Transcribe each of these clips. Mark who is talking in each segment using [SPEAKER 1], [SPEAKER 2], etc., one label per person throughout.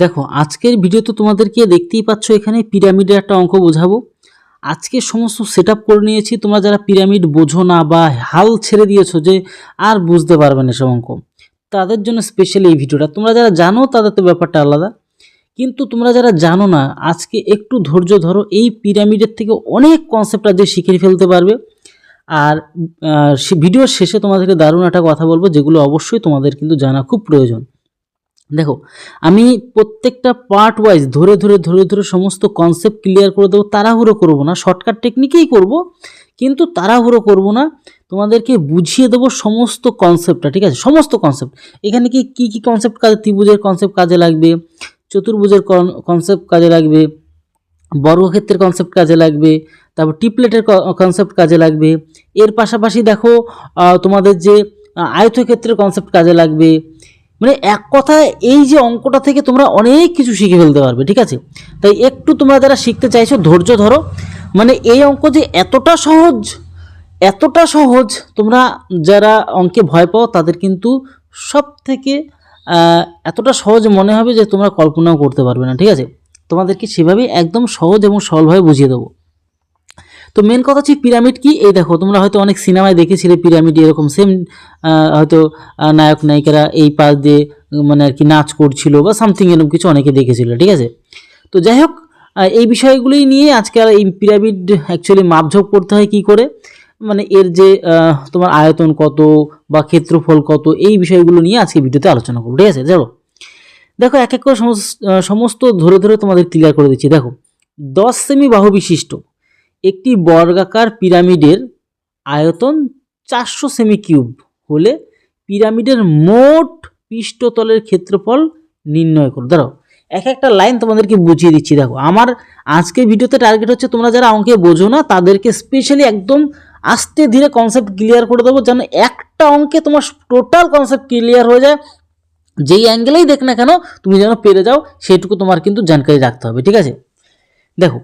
[SPEAKER 1] দেখো আজকের ভিডিওতে তোমাদেরকে দেখতেই পাচ্ছ এখানে পিরামিডের একটা অঙ্ক বোঝাবো। আজকে সমস্ত সেটআপ করে নিয়েছি। তোমরা যারা পিরামিড বোঝো না বা হাল ছেড়ে দিয়েছো যে আর বুঝতে পারবে না এসব অঙ্ক, তাদের জন্য স্পেশালি এই ভিডিওটা। তোমরা যারা জানো তাদের তো ব্যাপারটা আলাদা, কিন্তু তোমরা যারা জানো না আজকে একটু ধৈর্য ধরো। এই পিরামিডের থেকে অনেক কনসেপ্ট আজকে শিখে ফেলতে পারবে। আর ভিডিওর শেষে তোমাদেরকে দারুণ একটা কথা বলবো, যেগুলো অবশ্যই তোমাদের কিন্তু জানা খুব প্রয়োজন। দেখো আমি প্রত্যেকটা পার্ট ওয়াইজ ধরে ধরে সমস্ত কনসেপ্ট ক্লিয়ার করে দেবো। তাড়াহুড়ো করবো না, শর্টকাট টেকনিকেই করব, কিন্তু তাড়াহুড়ো করবো না। তোমাদেরকে বুঝিয়ে দেবো সমস্ত কনসেপ্টটা, ঠিক আছে? সমস্ত কনসেপ্ট এখানে কি কি কনসেপ্ট কাজে, ত্রিভুজের কনসেপ্ট কাজে লাগবে, চতুর্ভুজের কনসেপ্ট কাজে লাগবে, বর্গক্ষেত্রের কনসেপ্ট কাজে লাগবে, তারপর টিপলেটের কনসেপ্ট কাজে লাগবে। এর পাশাপাশি দেখো তোমাদের যে আয়তক্ষেত্রের কনসেপ্ট কাজে লাগবে। মানে এক কথায় এই যে অঙ্কটা থেকে তোমরা অনেক কিছু শিখে ফেলতে পারবে, ঠিক আছে? তাই একটু তোমরা যারা শিখতে চাইছো ধৈর্য ধরো। মানে এই অঙ্ক যে এতটা সহজ, তোমরা যারা অঙ্কে ভয় পাও তাদের কিন্তু সব থেকে এতটা সহজ মনে হবে যে তোমরা কল্পনাও করতে পারবে না, ঠিক আছে? তোমাদেরকে সেভাবেই একদম সহজ এবং সরলভাবে বুঝিয়ে দেবো। তো মেন কথা হচ্ছে পিরামিড কি। এই দেখো তোমরা হয়তো অনেক সিনেমায় দেখেছিলে পিরামিড এরকম সেম, হয়তো নায়ক নায়িকারা এই পাশ দিয়ে মানে আর কি নাচ করছিল বা সামথিং এরকম কিছু অনেকে দেখেছিল, ঠিক আছে? তো যাই হোক, এই বিষয়গুলোই নিয়ে আজকে আর এই পিরামিড অ্যাকচুয়ালি মাপঝোপ করতে হয় কি করে, মানে এর যে তোমার আয়তন কত বা ক্ষেত্রফল কত, এই বিষয়গুলো নিয়ে আজকে ভিডিওতে আলোচনা করবো, ঠিক আছে? চলো দেখো এক এক করে সমস্ত ধরে তোমাদের ক্লিয়ার করে দিচ্ছি। দেখো 10 সেমি বাহু বিশিষ্ট একটি বর্গাকার পিরামিডের আয়তন 400 সেমি কিউব হলে পিরামিডের মোট পৃষ্ঠতলের ক্ষেত্রফল নির্ণয় করো। ধরো এক একটা লাইন তোমাদেরকে বুঝিয়ে দিচ্ছি। দেখো আমার আজকের ভিডিওতে টার্গেট হচ্ছে তোমরা যারা অঙ্কে বোঝো না তাদেরকে স্পেশালি একদম আস্তে ধীরে কনসেপ্ট ক্লিয়ার করে দেবো, যেন একটা অঙ্কে তোমার টোটাল কনসেপ্ট ক্লিয়ার হয়ে যায়। যেই অ্যাঙ্গেলেই দেখ না কেন তুমি যেন পেরে যাও, সেটুকু তোমার কিন্তু জানকারি রাখতে হবে, ঠিক আছে? দেখো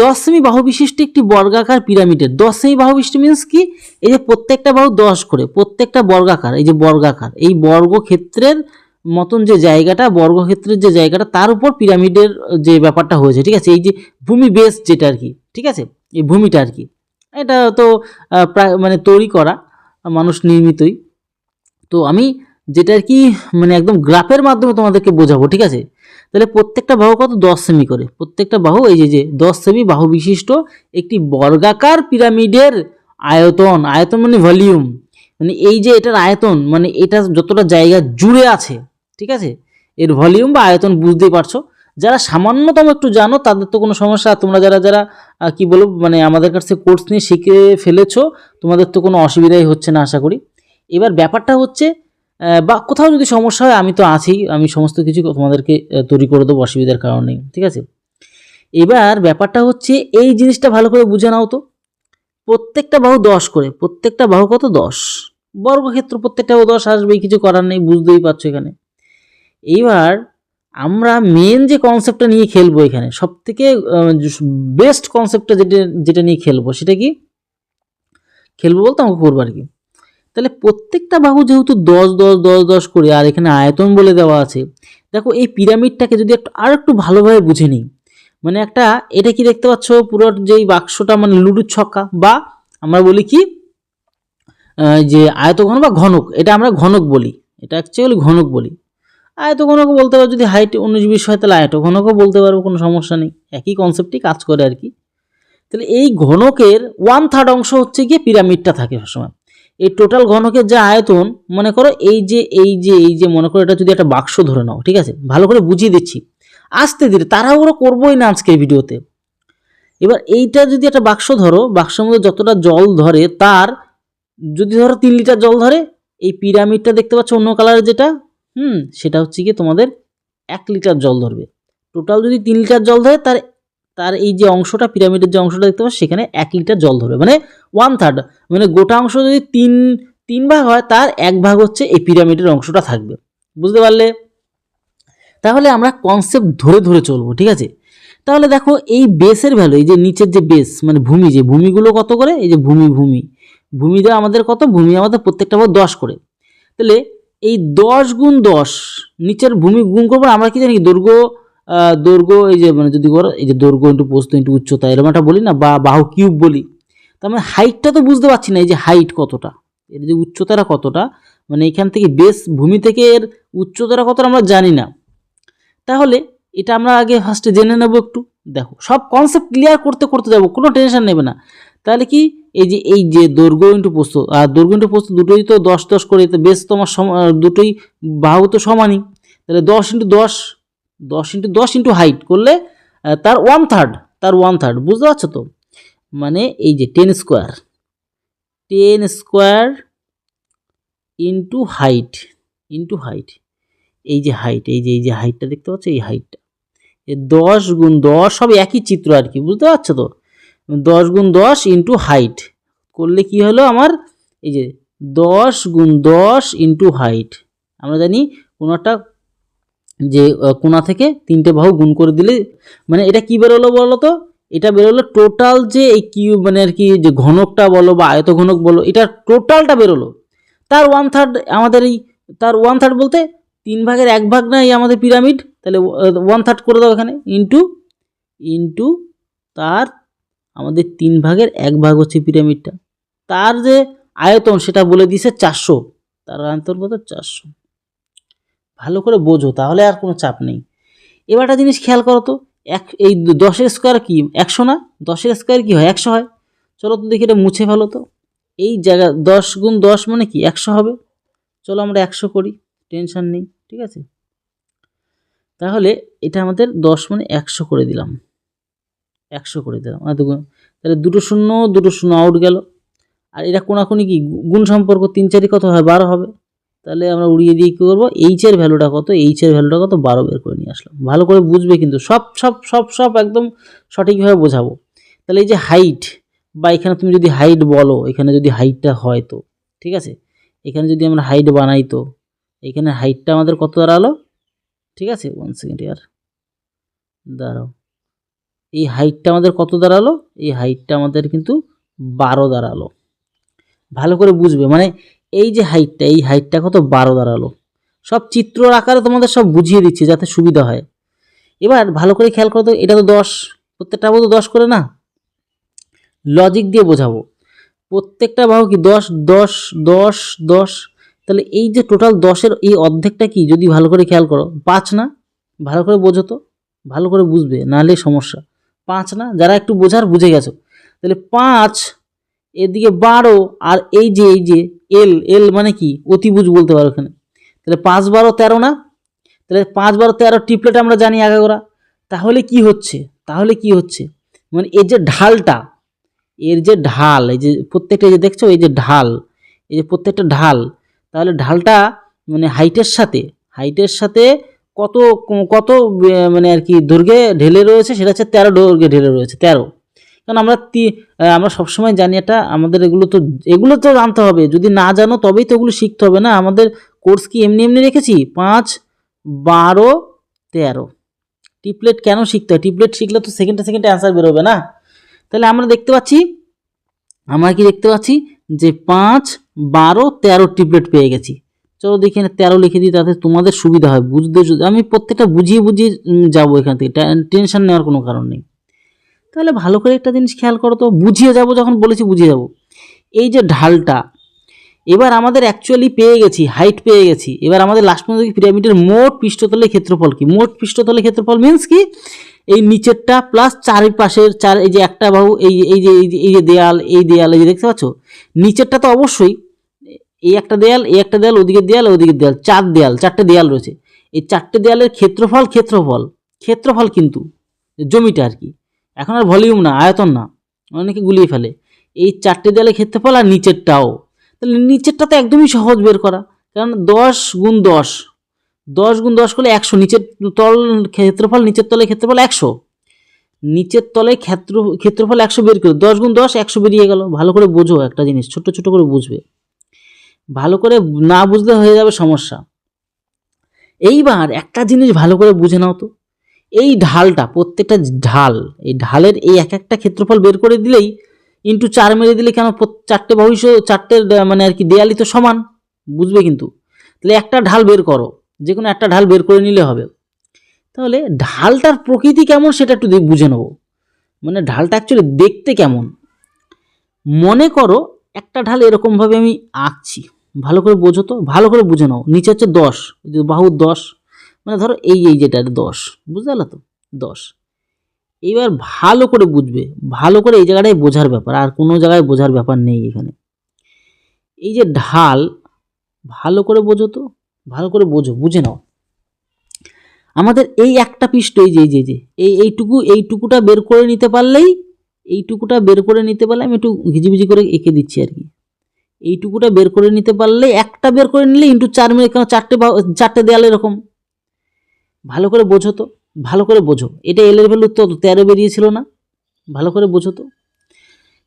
[SPEAKER 1] 10 সেমি বাহু বিশিষ্ট একটি বর্গাকার পিরামিডের 10 সেমি বাহু বিশিষ্ট মিন্স কি, এই যে প্রত্যেকটা বাহু 10 করে, প্রত্যেকটা বর্গাকার, এই যে বর্গাকার, এই বর্গক্ষেত্রের মতন যে জায়গাটা, বর্গক্ষেত্রের যে জায়গাটা, তার উপর পিরামিডের যে ব্যাপারটা হয়েছে, ঠিক আছে? এই যে ভূমি বেস যেটা আর কি, ঠিক আছে? এই ভূমিটা আর কি, এটা তো প্রায় মানে তৈরি করা, মানুষ নির্মিতই। তো আমি যেটা আর কি মানে একদম গ্রাফের মাধ্যমে তোমাদেরকে বোঝাবো, ঠিক আছে? তাহলে প্রত্যেকটা বাহু কত? 10 সেমি করে। প্রত্যেকটা বাহু এই যে 10 সেমি বাহু বিশিষ্ট একটি বর্গাকার পিরামিডের আয়তন, আয়তন মানে ভলিউম, মানে এই যে এটার আয়তন মানে এটা যতটা জায়গা জুড়ে আছে, ঠিক আছে? এর ভলিউম বা আয়তন বুঝতেই পারছো। যারা সামান্যতম একটু জানো তাদের তো কোনো সমস্যা, তোমরা যারা যারা কি বলবো মানে আমাদের কাছে কোর্স নিয়ে শিখে ফেলেছো, তোমাদের তো কোনো অসুবিধাই হচ্ছে না আশা করি। এবার ব্যাপারটা হচ্ছে বা কোথাও যদি সমস্যা হয় আমি তো আছি, আমি সমস্ত কিছু তোমাদেরকে তৈরি করে দেবো, অসুবিধার কারণ নেই, ঠিক আছে? এবার ব্যাপারটা হচ্ছে এই জিনিসটা ভালো করে বুঝে নাও তো। প্রত্যেকটা বাহু 10 করে, প্রত্যেকটা বাহু কত? 10 বর্গক্ষেত্র, প্রত্যেকটা বাহু 10 আসবেই, কিছু করার নেই, বুঝতেই পারছো এখানে। এইবার আমরা মেন যে কনসেপ্টটা নিয়ে খেলবো এখানে, সব থেকে বেস্ট কনসেপ্টটা যেটা নিয়ে খেলবো, সেটা কি খেলবো বলতে আমাকে করবো আর কি। তাহলে প্রত্যেকটা বাহু যেহেতু 10 করে, আর এখানে আয়তন বলে দেওয়া আছে। দেখো এই পিরামিডটাকে যদি আর একটু ভালোভাবে বুঝে নিই, মানে একটা এটা কি দেখতে পাচ্ছ, পুরো যেই বাক্সটা মানে লুডুর ছক্কা, বা আমরা বলি কি যে আয়তঘন বা ঘনক, এটা আমরা ঘনক বলি, এটা অ্যাকচুয়ালি ঘনক বলি। আয়তঘনকও বলতে পারো, যদি হাইট 19-20 হয় তাহলে আয়তঘনকও বলতে পারবো, কোনো সমস্যা নেই, একই কনসেপ্টই কাজ করে আর কি। তাহলে এই ঘনকের 1/3 অংশ হচ্ছে গিয়ে পিরামিডটা থাকে সবসময়। এই টোটাল ঘনকের যে আয়তন, মনে করো এই যে মনে করো এটা যদি একটা বাক্স ধরে নাও, ঠিক আছে? ভালো করে বুঝিয়ে দিচ্ছি আস্তে ধীরে, তাড়াহুড়ো করবোই না আজকের ভিডিওতে। এবার এইটা যদি একটা বাক্স ধরো, বাক্সের মধ্যে যতটা জল ধরে, তার যদি ধরো 3 লিটার জল ধরে, এই পিরামিডটা দেখতে পাচ্ছ অন্য কালারের যেটা, সেটা হচ্ছে গিয়ে তোমাদের 1 লিটার জল ধরবে। টোটাল যদি 3 লিটার জল ধরে, তার এই যে অংশটা, পিরামিডের যে অংশটা দেখতে পাচ্ছ, সেখানে 1 লিটার জল ধরবে, মানে 1/3, মানে গোটা অংশ যদি তিন ভাগ হয়, তার 1 ভাগ হচ্ছে এই পিরামিডের অংশটা থাকবে। বুঝতে পারলে? তাহলে আমরা কনসেপ্ট ধরে চলবো, ঠিক আছে? তাহলে দেখো এই বেসের ভ্যালু, এই যে নিচের যে বেস মানে ভূমি, যে ভূমিগুলো কত করে, এই যে ভূমি দেওয়া আমাদের কত, ভূমি আমাদের প্রত্যেকটা 10 করে। তাহলে এই 10 গুণ 10 নিচের ভূমি গুণ করবো, আমরা কি জানি দৈর্ঘ্য দৈর্ঘ্য এই যে মানে যদি করো এই যে দৈর্ঘ্য ইন্টু প্রস্থ ইন্টু উচ্চতা এরকম একটা বলি না, বা বাহু কিউব বলি। তার মানে হাইটটা তো বুঝতে পারছি না, এই যে হাইট কতটা, এর যে উচ্চতাটা কতটা, মানে এখান থেকে বেস ভূমি থেকে এর উচ্চতাটা কতটা আমরা জানি না। তাহলে এটা আমরা আগে ফার্স্টে জেনে নেব একটু। দেখো সব কনসেপ্ট ক্লিয়ার করতে করতে যাবো, কোনো টেনশন নেবে না। তাহলে কি এই যে দৈর্ঘ্য ইন্টু প্রস্থ, আর দৈর্ঘ্য ইন্টু প্রস্থ দুটোই তো 10 করে, তো বেশ তোমার দুটোই বাহু তো সমানই। তাহলে 10 ইন্টু হাইট করলে তার 1/3, তার 1/3 বুঝতে পারছো তো। মানে এই যে 10 স্কোয়ার ইন্টু হাইট, এই যে হাইট, এই যে হাইটটা দেখতে পাচ্ছ, এই হাইটটা 10 গুণ 10 সব একই চিত্র আর কি, বুঝতে পারছো তো। 10 গুণ 10 ইন্টু হাইট করলে কি হলো আমার, এই যে 10 গুণ 10 ইন্টু হাইট। আমরা জানি কোনো একটা যে কোণা থেকে 3টে বাহু গুণ করে দিলে মানে এটা কি বেরোলো বলো তো, এটা বেরোলো টোটাল যে এই কিউব মানে আর কি যে ঘনকটা বলো বা আয়ত ঘনক বলো, এটা টোটালটা বেরোলো। তার 1/3 আমাদের এই, তার 1/3 বলতে 3/1 না এই আমাদের পিরামিড, তাহলে 1/3 করে দাও এখানে, ইন্টু তার আমাদের 3/1 হচ্ছে পিরামিডটা, তার যে আয়তন সেটা বলে দিয়েছে 400, তার আয়তন কত 400। ভালো করে বোঝো, তাহলে আর কোনো চাপ নেই। এবার একটা জিনিস খেয়াল করো তো, এই 10 স্কোয়ার কি 100 না, 10 স্কোয়ার কি হয় 100 হয়। চলো তো দেখি এটা মুছে ফেলো তো, এই জায়গা 10 গুণ 10 মানে কি 100 হবে। চলো আমরা 100 করি, টেনশন নেই, ঠিক আছে। তাহলে এটা আমাদের 10 মানে 100 করে দিলাম, 100 করে দিলাম। তাহলে দুটো শূন্য আউট গেল। আর এটা কোনাকুনি কি গুণ সম্পর্ক, 3 4 কত হয় 12 হবে। তাহলে আমরা উড়িয়ে দিয়ে কী করবো, এইচের ভ্যালুটা কত, 12 বের করে নিয়ে আসলাম। ভালো করে বুঝবে কিন্তু, সব একদম সঠিকভাবে বোঝাবো। তাহলে এই যে হাইট, বা এখানে তুমি যদি হাইট বলো, এখানে যদি হাইটটা হয় তো ঠিক আছে, এখানে যদি আমরা হাইট বানাই তো এখানে হাইটটা আমাদের কত দাঁড়ালো, ঠিক আছে 1 সেকেন্ড ইয়ার দাঁড়াও, এই হাইটটা আমাদের কত দাঁড়ালো, এই হাইটটা আমাদের কিন্তু 12 দাঁড়ালো। ভালো করে বুঝবে, মানে এই যে হাইটটা, এই হাইটটা কত 12 দাঁড়ালো। সব চিত্র আকারে তোমাদের সব বুঝিয়ে দিচ্ছি যাতে সুবিধা হয়। এবার ভালো করে খেয়াল করো তো, এটা তো 10, প্রত্যেকটা বাহু তো 10 করে না, লজিক দিয়ে বোঝাবো। প্রত্যেকটা বাহু কি 10 10 10 10, তাহলে এই যে টোটাল 10-এর এই অর্ধেকটা কি, যদি ভালো করে খেয়াল করো 5 না। ভালো করে বোঝো তো, ভালো করে বুঝবে, নাহলে সমস্যা। 5 না, যারা একটু বোঝার বুঝে গেছো। তাহলে 5, এদিকে 12, আর এই যে এল মানে কি অতিভুজ বলতে পারো এখানে। তাহলে 5 12 13 না, তাহলে 5 12 13 ট্রিপলেট আমরা জানি আগে ওরা। তাহলে কি হচ্ছে, মানে এই যে ঢালটা, এর যে ঢাল, এই যে প্রত্যেকটা যে দেখছো এই যে ঢাল, এই যে প্রত্যেকটা ঢাল, তাহলে ঢালটা মানে হাইটের সাথে কত কত মানে আর কি দৈর্ঘ্যে ঢেলে রয়েছে, সেটা হচ্ছে 13 দৈর্ঘ্যে ঢেলে রয়েছে 13। কারণ আমরা সবসময় জানি এটা, আমাদের এগুলো তো জানতে হবে, যদি না জানো তবেই তো এগুলো শিখতে হবে না। আমাদের কোর্স কি এমনি রেখেছি 5 12 13 ট্রিপলেট কেন শিখতে হয়, ট্রিপলেট শিখলে তো সেকেন্ডে অ্যান্সার বেরোবে না। তাহলে আমরা দেখতে পাচ্ছি যে 5 12 13 ট্রিপলেট পেয়ে গেছি। চলো দেখি 13 লিখে দিই, তাতে তোমাদের সুবিধা হয় বুঝতে। আমি প্রত্যেকটা বুঝিয়ে যাবো এখান থেকে, টেনশন নেওয়ার কোনো কারণ নেই। তাহলে ভালো করে একটা জিনিস খেয়াল করো তো, বুঝিয়ে যাব, যখন বলেছি বুঝিয়ে যাব। এই যে ঢালটা, এবার আমাদের অ্যাকচুয়ালি পেয়ে গেছি, হাইট পেয়ে গেছি। এবার আমাদের লাস্ট পর্যন্ত পিরামিডের মোট পৃষ্ঠতলের ক্ষেত্রফল কি, মোট পৃষ্ঠতলের ক্ষেত্রফল মিন্স কি, এই নিচেরটা প্লাস চারিপাশের এই যে একটা বাহু, এই যে দেয়াল, এই যে দেখতে পাচ্ছ, নিচেরটা তো অবশ্যই, এই একটা দেয়াল, ওদিকে দেয়াল, চারটে দেয়াল রয়েছে। এই চারটে দেয়ালের ক্ষেত্রফল কিন্তু জমিটা আর কি, এখন আর ভলিউম না, আয়তন না, অনেকে গুলিয়ে ফেলে। এই চারটে দেয়ালের ক্ষেত্রফল আর নিচেরটাও, তাহলে নিচেরটা তো একদমই সহজ বের করা, কারণ 10 গুণ 10 করলে 100, নিচের তল ক্ষেত্রফল, নিচের তলের ক্ষেত্রফল 100, নিচের তলে ক্ষেত্রফল 100 বের করে 10 গুণ 10 100 বেরিয়ে গেল। ভালো করে বোঝো একটা জিনিস, ছোট করে বুঝবে, ভালো করে না বুঝলে হয়ে যাবে সমস্যা। এইবার একটা জিনিস ভালো করে বুঝে নাও তো, এই ঢালটা, প্রত্যেকটা ঢাল, এই ঢালের এই একটা ক্ষেত্রফল বের করে দিলেই ইন্টু 4 মেরে দিলে, কেন চারটে বাহু, চারটে মানে আর কি দেয়ালই তো সমান, বুঝবে কিন্তু। তাহলে একটা ঢাল বের করো, যে কোনো একটা ঢাল বের করে নিলে হবে। তাহলে ঢালটার প্রকৃতি কেমন সেটা একটু বুঝে নেবো, মানে ঢালটা অ্যাকচুয়ালি দেখতে কেমন। মনে করো একটা ঢাল এরকমভাবে আমি আঁকছি, ভালো করে বোঝো তো, ভালো করে বুঝে নাও। নিচে হচ্ছে 10, বাহু 10, মানে ধরো এই যেটা 10, বুঝতে পারলে তো 10। এইবার ভালো করে বুঝবে, ভালো করে এই জায়গাটায় বোঝার ব্যাপার, আর কোনো জায়গায় বোঝার ব্যাপার নেই এখানে। এই যে ঢাল, ভালো করে বোঝো তো, ভালো করে বোঝো, বুঝে নাও। আমাদের এই একটা পৃষ্ঠ, এই যে এইটুকুটা বের করে নিতে পারলেই, এইটুকুটা বের করে নিতে পারলে, আমি একটু ঘিজিবিজি করে এঁকে দিচ্ছি আর কি। এইটুকুটা বের করে নিতে পারলে, একটা বের করে নিলে ইন্টু 4 মিলে, কেন চারটে দেয়াল এরকম। ভালো করে বোঝো তো, ভালো করে বোঝো। এটা এল এর ভ্যালু তো 13 বেরিয়েছিল না, ভালো করে বোঝো তো,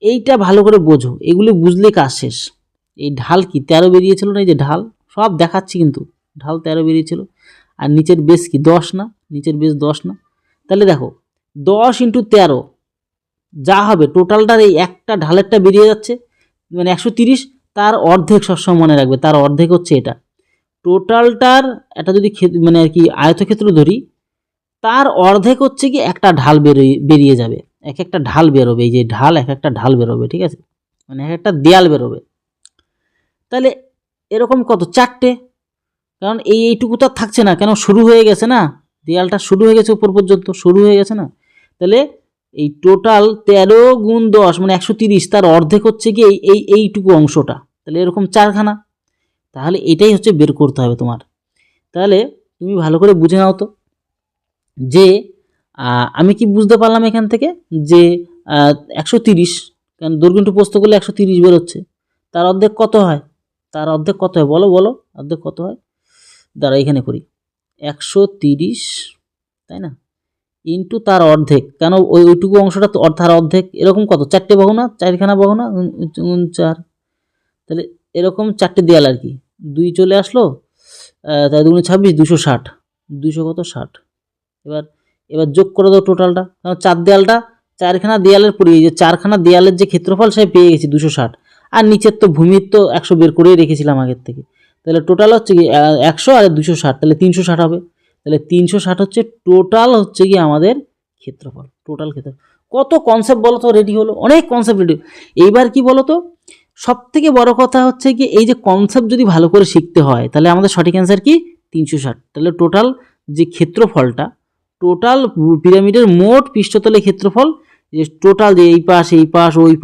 [SPEAKER 1] এইটা ভালো করে বোঝো। এগুলি বুঝলে কাজ শেষ। এই ঢাল কি 13 বেরিয়েছিল না, এই যে ঢাল সব দেখাচ্ছি কিন্তু, ঢাল 13 বেরিয়েছিল। আর নিচের বেস কি 10 না, নিচের বেস 10 না। তাহলে দেখো 10 ইন্টু 13 যা হবে টোটালটার, এই একটা ঢালেরটা বেরিয়ে যাচ্ছে মানে 130, তার অর্ধেক সবসময় মনে রাখবে, তার অর্ধেক হচ্ছে এটা। টোটালটার এটা যদি মানে আর কি আয়তক্ষেত্র ধরি, তার অর্ধেক হচ্ছে কি একটা ঢাল বেরিয়ে যাবে, এক একটা ঢাল বেরোবে, এই যে ঢাল এক একটা ঢাল বেরোবে, ঠিক আছে, মানে এক একটা দেয়াল বেরোবে। তাহলে এরকম কত 4টে, কারণ এইটুকু তো থাকছে না, কেন শুরু হয়ে গেছে না, দেয়ালটা শুরু হয়ে গেছে উপর পর্যন্ত, শুরু হয়ে গেছে না। তাহলে এই টোটাল 13 গুণ 10 মানে 130, তার অর্ধেক হচ্ছে কি এইটুকু অংশটা, তাহলে এরকম 4খানা। তাহলে এটাই হচ্ছে বের করতে হবে তোমার। তাহলে তুমি ভালো করে বুঝে নাও তো, যে আমি কি বুঝতে পারলাম এখান থেকে, যে 130, কারণ দৈর্ঘ্য ইন্টু প্রস্থ করলে 130 বেরোচ্ছে, তার অর্ধেক কত হয়, তার অর্ধেক কত হয় বলো, অর্ধেক কত হয়, দাঁড়া এখানে করি, 130, তাই না, ইন্টু তার অর্ধেক, কেন ওইটুকু অংশটা তো তার অর্ধেক, এরকম কত 4টে বাহু না, 4খানা বাহু না, 4, তাহলে এরকম 4টে দেয়াল আর কি, 2 চলে আসলো, তাই 2 26, 260, 200 কত 60। এবার যোগ করে দাও টোটালটা, কারণ 4 দেয়ালটা, 4খানা দেয়ালের পরে, এই যে 4খানা দেয়ালের যে ক্ষেত্রফল সে পেয়ে গেছি 260, আর নিচের তো ভূমির তো 100 বের করেই রেখেছিলাম আগের থেকে। তাহলে টোটাল হচ্ছে কি 100 আর 260, তাহলে 360 হবে। তাহলে 360 হচ্ছে টোটাল, হচ্ছে কি আমাদের ক্ষেত্রফল, টোটাল ক্ষেত্রফল। কত কনসেপ্ট বলো তো রেডি হলো, অনেক কনসেপ্ট রেডি। এইবার কি বলো তো, সব থেকে বড় কথা হচ্ছে কি, এই যে কনসেপ্ট যদি ভালো করে শিখতে হয়, তাহলে আমাদের সঠিক অ্যান্সার কি 360। তাহলে টোটাল যে ক্ষেত্রফলটা, টোটাল পিরামিডের মোট পৃষ্ঠতলের ক্ষেত্রফল, যে টোটাল যে এই পাশ ওই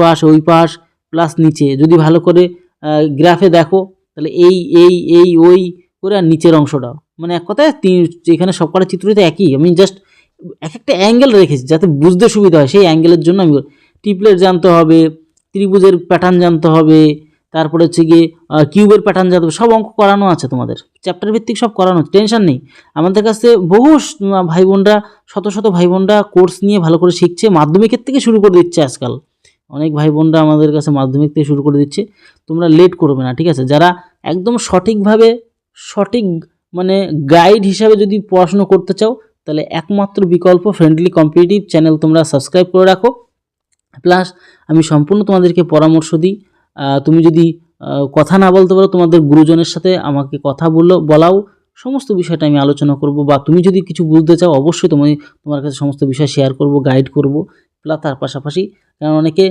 [SPEAKER 1] পাশ প্লাস নিচে, যদি ভালো করে গ্রাফে দেখো, তাহলে এই ওই করে, আর নিচের অংশটাও, মানে এক কথায় এখানে সবকটা চিত্রই তো একই, আমি জাস্ট এক একটা অ্যাঙ্গেল রেখেছি যাতে বুঝতে সুবিধা হয়, সেই অ্যাঙ্গেলের জন্য আমি ট্রিপলেট জানতে হবে, ত্রিভুজের প্যাটার্ন জানতে হবে, তারপরে হচ্ছে গিয়ে কিউবের প্যাটার্ন জানতে হবে, সব অঙ্ক করানো আছে তোমাদের, চ্যাপ্টার ভিত্তিক সব করানো, টেনশন নেই। আমাদের কাছে বহু ভাই বোনরা, শত ভাই বোনরা কোর্স নিয়ে ভালো করে শিখছে, মাধ্যমিকের থেকে শুরু করে দিচ্ছে আজকাল, অনেক ভাই বোনরা আমাদের কাছে মাধ্যমিক থেকে শুরু করে দিচ্ছে। তোমরা লেট করবে না, ঠিক আছে। যারা একদম সঠিকভাবে, সঠিক মানে গাইড হিসাবে যদি পড়াশুনো করতে চাও, তাহলে একমাত্র বিকল্প ফ্রেন্ডলি কম্পিটিটিভ চ্যানেল তোমরা সাবস্ক্রাইব করে রাখো। প্লাস আমি সম্পূর্ণ তোমাদেরকে পরামর্শ দিই, তুমি যদি কথা না বলতে পারো, তোমাদের গুরুজনের সাথে আমাকে কথা বলাও, সমস্ত বিষয়টা আমি আলোচনা করব, বা তুমি যদি কিছু বুঝতে চাও অবশ্যই তোমার কাছে সমস্ত বিষয় শেয়ার করব, গাইড করব। প্লাস তার পাশাপাশি, কারণ অনেকে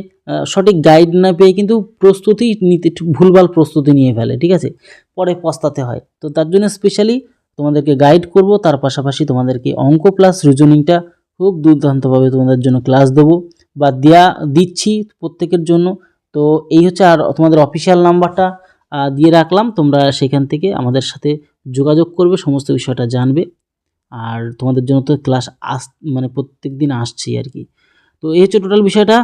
[SPEAKER 1] সঠিক গাইড না পেয়ে কিন্তু প্রস্তুতি নিতে, ভুলভাল প্রস্তুতি নিয়ে ফেলে, ঠিক আছে, পরে পস্তাতে হয়। তো তার জন্য স্পেশালি তোমাদেরকে গাইড করব, তার পাশাপাশি তোমাদেরকে অঙ্ক প্লাস রিজনিংটা খুব দুর্দান্তভাবে তোমাদের জন্য ক্লাস দেবো, বা দিচ্ছি প্রত্যেকের জন্য। তো এই হচ্ছে, আর তোমাদের অফিসিয়াল নাম্বারটা দিয়ে রাখলাম, তোমরা সেখান থেকে আমাদের সাথে যোগাযোগ করবে, সমস্ত বিষয়টা জানবে। আর তোমাদের জন্য তো ক্লাস মানে প্রত্যেক দিন আসছেই আর কি। তো এই হচ্ছে টোটাল বিষয়টা।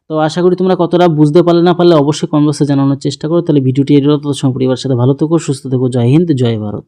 [SPEAKER 1] তো আশা করি তোমরা কতটা বুঝতে পারলে না পারলে অবশ্যই কমেন্ট বক্সে জানানোর চেষ্টা করো। তাহলে ভিডিওটি এর তত সময় পরিবারের সাথে ভালো থেকো, সুস্থ থেকো। জয় হিন্দ, জয় ভারত।